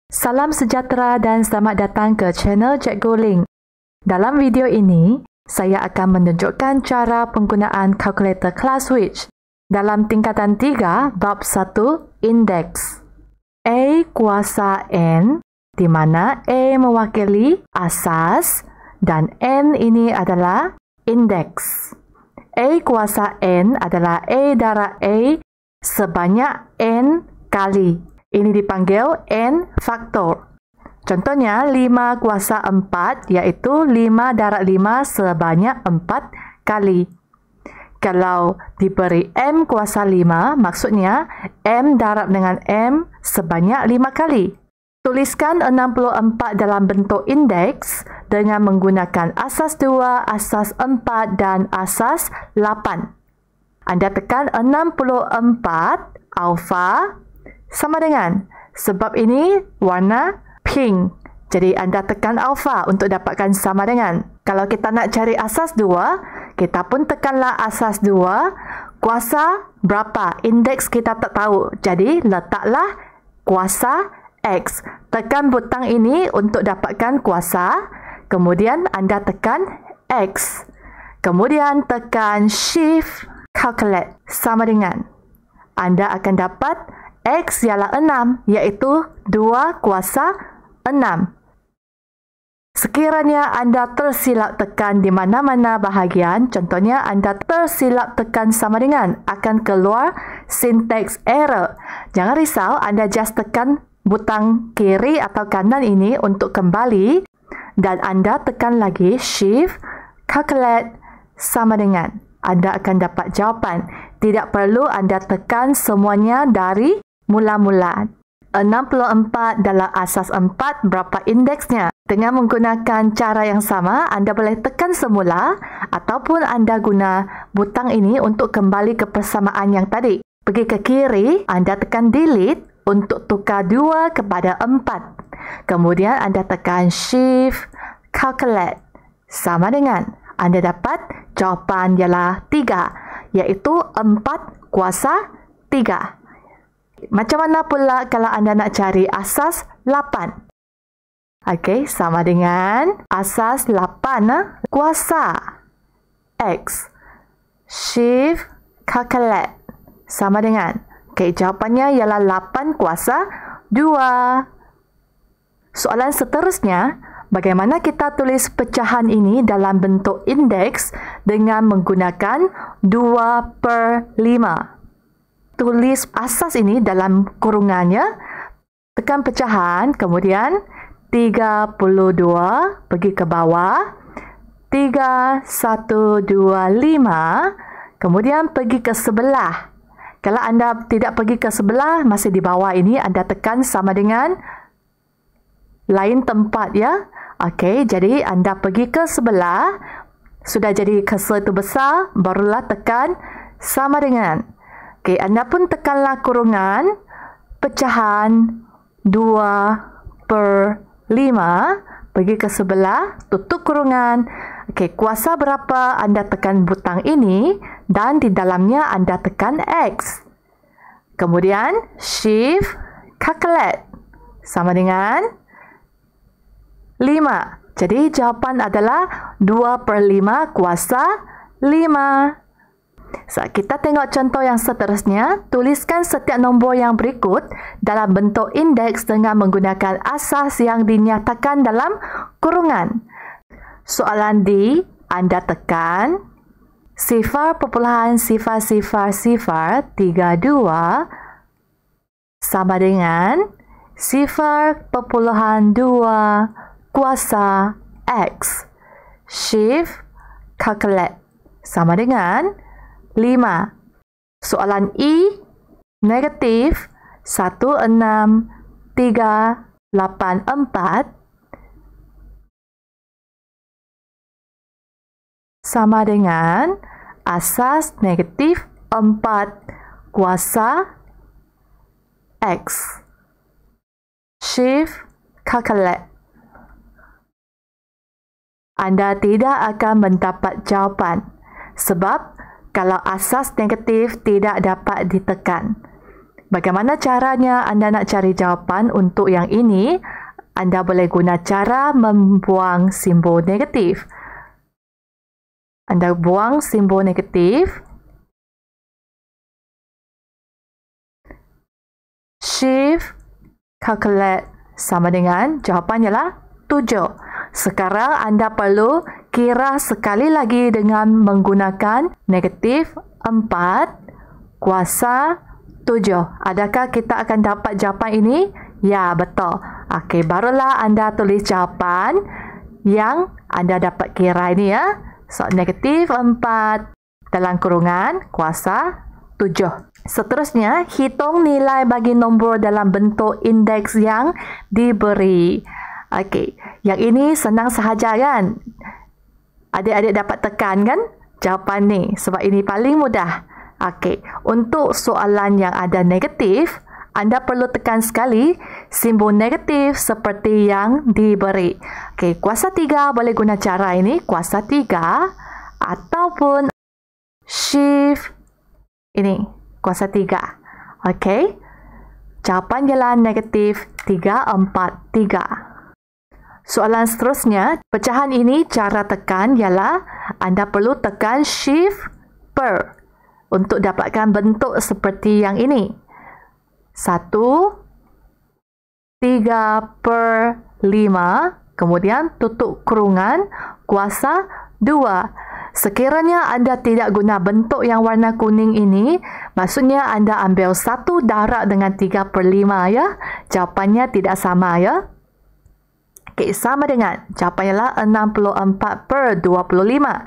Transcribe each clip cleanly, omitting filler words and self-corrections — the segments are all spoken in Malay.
Salam sejahtera dan selamat datang ke channel Cikgu Ling. Dalam video ini, saya akan menunjukkan cara penggunaan kalkulator Classwitch dalam tingkatan 3 bab 1 indeks. A kuasa N, di mana A mewakili asas dan N ini adalah indeks. A kuasa N adalah A darab A sebanyak N kali. Ini dipanggil N faktor. Contohnya 5 kuasa 4 iaitu 5 darab 5 sebanyak 4 kali. Kalau diberi M kuasa 5, maksudnya M darab dengan M sebanyak 5 kali. Tuliskan 64 dalam bentuk indeks dengan menggunakan asas 2, asas 4 dan asas 8. Anda tekan 64 alfa sama dengan, sebab ini warna pink. Jadi anda tekan alfa untuk dapatkan sama dengan. Kalau kita nak cari asas 2, kita pun tekanlah asas 2. Kuasa berapa? Indeks kita tak tahu. Jadi letaklah kuasa X. Tekan butang ini untuk dapatkan kuasa. Kemudian anda tekan X. Kemudian tekan Shift Calculate sama dengan. Anda akan dapat X ialah 6, iaitu 2 kuasa 6. Sekiranya anda tersilap tekan di mana-mana bahagian, contohnya anda tersilap tekan sama dengan, akan keluar syntax error. Jangan risau, anda just tekan butang kiri atau kanan ini untuk kembali dan anda tekan lagi Shift, Calculate sama dengan. Anda akan dapat jawapan. Tidak perlu anda tekan semuanya dari mula-mula. 64 dalam asas 4 berapa indeksnya? Dengan menggunakan cara yang sama, anda boleh tekan semula ataupun anda guna butang ini untuk kembali ke persamaan yang tadi. Pergi ke kiri, anda tekan delete untuk tukar 2 kepada 4. Kemudian anda tekan Shift, Calculate sama dengan. Anda dapat jawapan ialah 3, iaitu 4 kuasa 3. Macam mana pula kalau anda nak cari asas 8? Okey, sama dengan asas 8 kuasa X. Shift, Calculate sama dengan. Okey, jawapannya ialah 8 kuasa 2. Soalan seterusnya, bagaimana kita tulis pecahan ini dalam bentuk indeks dengan menggunakan 2/5? Tulis asas ini dalam kurungannya, tekan pecahan, kemudian 32 pergi ke bawah, 3125, kemudian pergi ke sebelah. Kalau anda tidak pergi ke sebelah, masih di bawah ini, anda tekan sama dengan lain tempat ya. Okey, jadi anda pergi ke sebelah, sudah jadi cursor itu besar, barulah tekan sama dengan. Okey, anda pun tekanlah kurungan pecahan 2/5, pergi ke sebelah, tutup kurungan. Okey, kuasa berapa? Anda tekan butang ini dan di dalamnya anda tekan X. Kemudian Shift, Calculate sama dengan 5. Jadi jawapan adalah 2/5 kuasa 5. Kita tengok contoh yang seterusnya. Tuliskan setiap nombor yang berikut dalam bentuk indeks dengan menggunakan asas yang dinyatakan dalam kurungan. Soalan D, anda tekan 0.000032 sama dengan 0.2 kuasa X. Shift, Calculate sama dengan 5. Soalan E, negatif 16384 sama dengan asas negatif 4 kuasa X. Shift, Calculate. Anda tidak akan mendapat jawapan sebab kalau asas negatif tidak dapat ditekan. Bagaimana caranya anda nak cari jawapan untuk yang ini? Anda boleh guna cara membuang simbol negatif. Anda buang simbol negatif. Shift, calculate sama dengan jawapan ialah 7. Sekarang anda perlu kira sekali lagi dengan menggunakan negatif 4 kuasa 7. Adakah kita akan dapat jawapan ini? Ya, betul. Okey, barulah anda tulis jawapan yang anda dapat kira ini ya. So, negatif 4 dalam kurungan kuasa 7. Seterusnya, hitung nilai bagi nombor dalam bentuk indeks yang diberi. Okey, yang ini senang sahaja kan? Adik-adik dapat tekan kan jawapan ni sebab ini paling mudah. Okey, untuk soalan yang ada negatif, anda perlu tekan sekali simbol negatif seperti yang diberi. Okey, kuasa 3 boleh guna cara ini, kuasa 3 ataupun shift ini, kuasa 3. Okey, jawapan ialah negatif 343. Soalan seterusnya, pecahan ini cara tekan ialah anda perlu tekan shift per untuk dapatkan bentuk seperti yang ini. 1, 3/5, kemudian tutup kurungan kuasa 2. Sekiranya anda tidak guna bentuk yang warna kuning ini, maksudnya anda ambil 1 darab dengan 3/5 ya. Jawapannya tidak sama ya. Okey, sama dengan jawapannya ialah 64/25.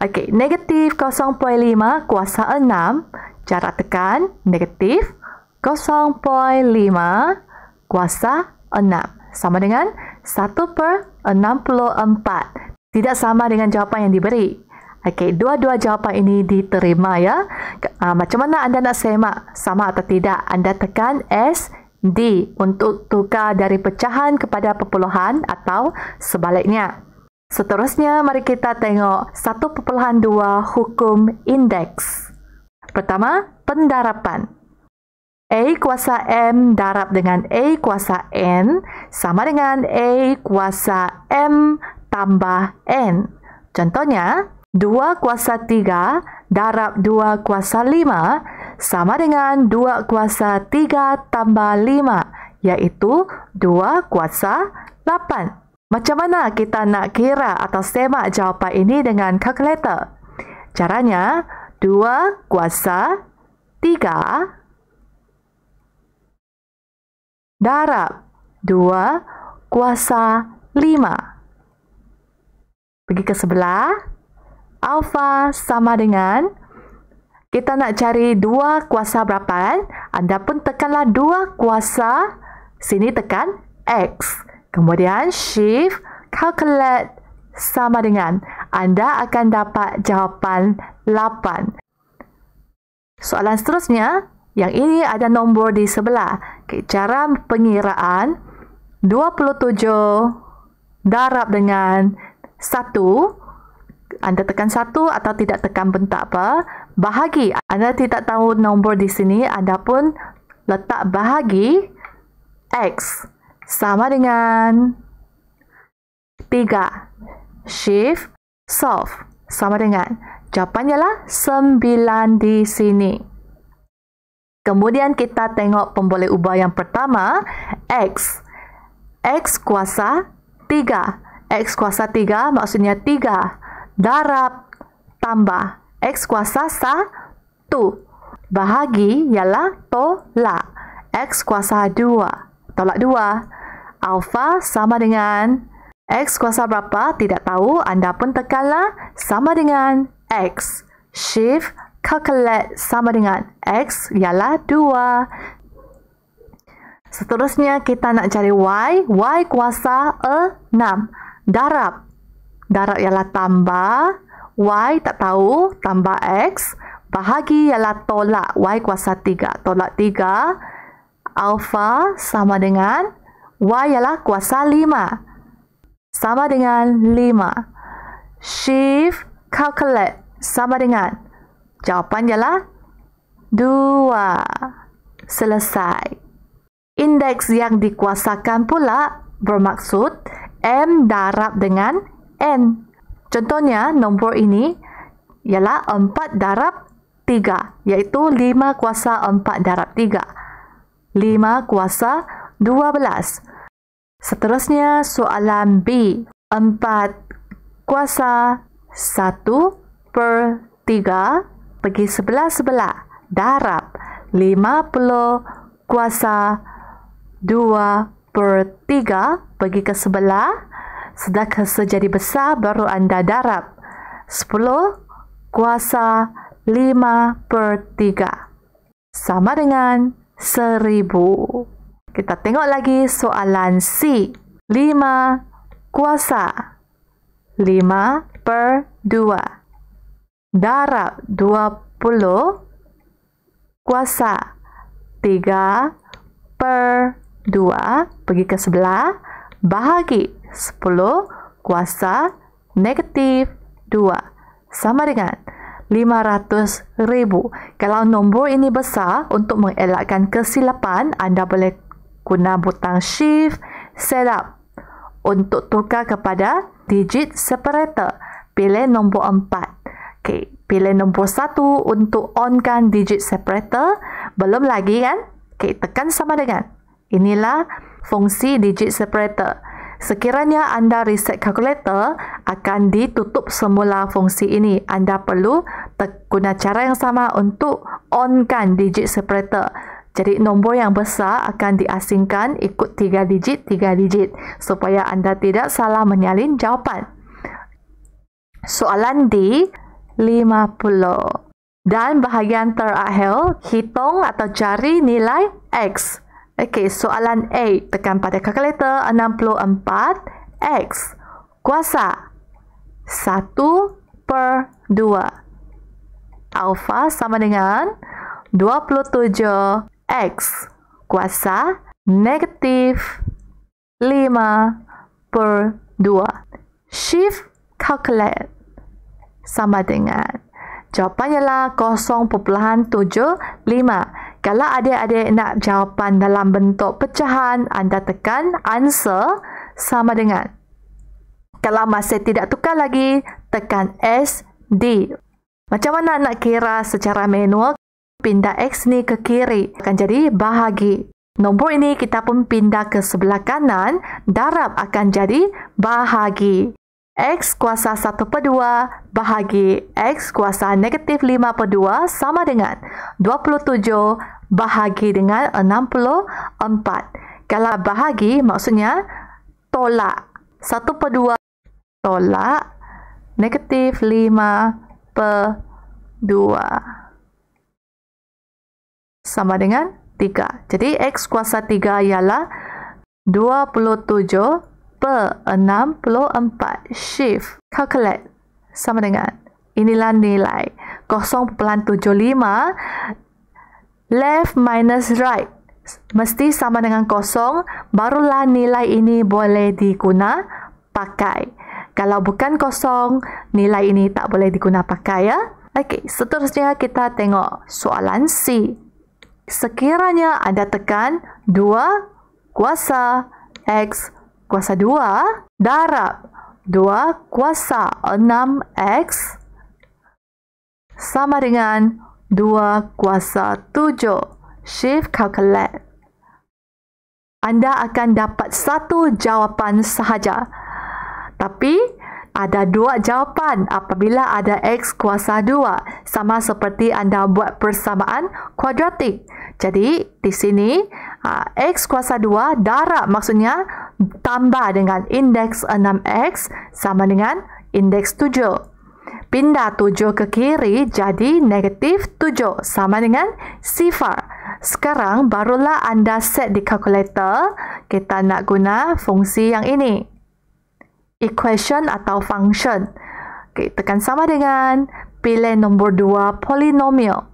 Okey, negatif 0.5 kuasa 6. Cara tekan negatif 0.5 kuasa 6. Sama dengan 1/64. Tidak sama dengan jawapan yang diberi. Okey, dua-dua jawapan ini diterima ya. Macam mana anda nak semak? Sama atau tidak? Anda tekan S D untuk tukar dari pecahan kepada perpuluhan atau sebaliknya. Seterusnya, mari kita tengok 1/2 hukum indeks. Pertama, pendarapan. A kuasa M darab dengan A kuasa N sama dengan A kuasa M tambah N. Contohnya, 2 kuasa 3 darab 2 kuasa 5 sama dengan 2 kuasa 3 tambah 5, iaitu 2 kuasa 8. Macam mana kita nak kira atau semak jawapan ini dengan kalkulator? Caranya, 2 kuasa 3 darab 2 kuasa 5. Pergi ke sebelah. Alfa sama dengan, kita nak cari 2 kuasa berapa? Anda pun tekanlah 2 kuasa, sini tekan X. Kemudian shift, calculate sama dengan, anda akan dapat jawapan 8. Soalan seterusnya, yang ini ada nombor di sebelah. Okay, cara pengiraan 27 darab dengan 1. Anda tekan 1 atau tidak tekan pun tak apa. Bahagi, anda tidak tahu nombor di sini, anda pun letak bahagi X sama dengan 3. Shift, solve sama dengan, jawapannya ialah 9 di sini. Kemudian kita tengok pemboleh ubah yang pertama, X. X kuasa 3. X kuasa 3 maksudnya 3 darab tambah X kuasa 1. Bahagi ialah tolak. X kuasa 2. Tolak 2. Alfa sama dengan X kuasa berapa? Tidak tahu. Anda pun tekanlah sama dengan X. Shift, calculate sama dengan X ialah 2. Seterusnya kita nak cari Y. Y kuasa 6. Darab. Darab ialah tambah, Y tak tahu, tambah X. Bahagi ialah tolak, Y kuasa 3. Tolak 3, alfa sama dengan, Y ialah kuasa 5. Sama dengan 5. Shift, calculate, sama dengan, jawapan ialah 2. selesai. Indeks yang dikuasakan pula bermaksud M darab dengan N. Contohnya, nombor ini ialah 4 darab 3, iaitu 5 kuasa 4 darab 3. 5 kuasa 12. Seterusnya, soalan B. 4 kuasa 1/3 bagi sebelah-sebelah darab 50 kuasa 2/3 bagi ke sebelah. Sudah kuasa jadi besar, baru anda darab 10 kuasa 5/3 sama dengan 1000. Kita tengok lagi soalan C. 5 kuasa 5/2 darab 20 kuasa 3/2 pergi ke sebelah bahagi 10 kuasa -2 sama dengan 500,000. Kalau nombor ini besar, untuk mengelakkan kesilapan, anda boleh guna butang Shift Setup untuk tukar kepada digit separator. Pilih nombor 4. Okey, pilih nombor 1 untuk onkan digit separator. Belum lagi kan? Okey, tekan sama dengan. Inilah fungsi digit separator. Sekiranya anda reset calculator, akan ditutup semula fungsi ini. Anda perlu guna cara yang sama untuk onkan digit separator. Jadi nombor yang besar akan diasingkan ikut 3 digit supaya anda tidak salah menyalin jawapan. Soalan D, 50. Dan bahagian terakhir, hitung atau cari nilai X. Okey, soalan A, tekan pada kalkulator. 64 X kuasa 1/2 alfa sama dengan 27 X kuasa -5/2. Shift calculate sama dengan, jawapannya ialah 0.75. Kalau adik-adik nak jawapan dalam bentuk pecahan, anda tekan answer sama dengan. Kalau masih tidak tukar lagi, tekan SD. Macam mana nak kira secara manual? Pindah X ni ke kiri, akan jadi bahagi. Nombor ini kita pun pindah ke sebelah kanan, darab akan jadi bahagi. X kuasa 1/2 bahagi X kuasa -5/2 sama dengan 27 bahagi dengan 64. Kalau bahagi maksudnya tolak 1/2 tolak -5/2 sama dengan 3. Jadi X kuasa 3 ialah 27/64. Shift calculate sama dengan, inilah nilai 0.75. Left minus right mesti sama dengan 0, barulah nilai ini boleh diguna pakai. Kalau bukan 0, nilai ini tak boleh diguna pakai ya. Okey, seterusnya kita tengok soalan C. Sekiranya anda tekan 2 kuasa X kuasa 2 darab 2 kuasa 6X sama dengan 2 kuasa 7. Shift calculate. Anda akan dapat satu jawapan sahaja. Tapi ada dua jawapan apabila ada X kuasa 2. Sama seperti anda buat persamaan kuadratik. Jadi di sini X kuasa 2 darab maksudnya tambah dengan indeks 6X sama dengan indeks 7. Pindah 7 ke kiri jadi -7 sama dengan 0. Sekarang barulah anda set di kalkulator. Kita nak guna fungsi yang ini. Equation atau function. Okay, tekan sama dengan, pilih nombor 2 polinomial.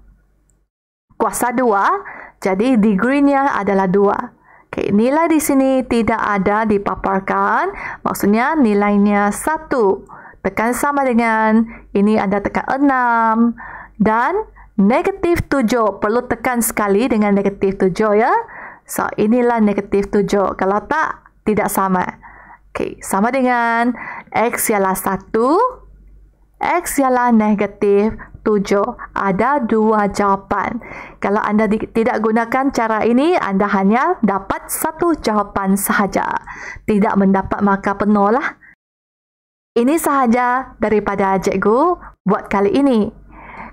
Kuasa 2, jadi degree-nya adalah 2. Okay, nilai di sini tidak ada dipaparkan, maksudnya nilainya 1. Tekan sama dengan, ini anda tekan 6 dan Negatif 7. Perlu tekan sekali dengan negatif 7 ya. So, inilah negatif 7. Kalau tak, tidak sama. Okey, sama dengan X ialah 1. X ialah negatif 7. Ada dua jawapan. Kalau anda tidak gunakan cara ini, anda hanya dapat satu jawapan sahaja. Tidak mendapat markah penuh lah. Ini sahaja daripada cikgu buat kali ini.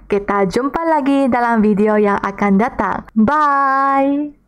Kita jumpa lagi dalam video yang akan datang. Bye!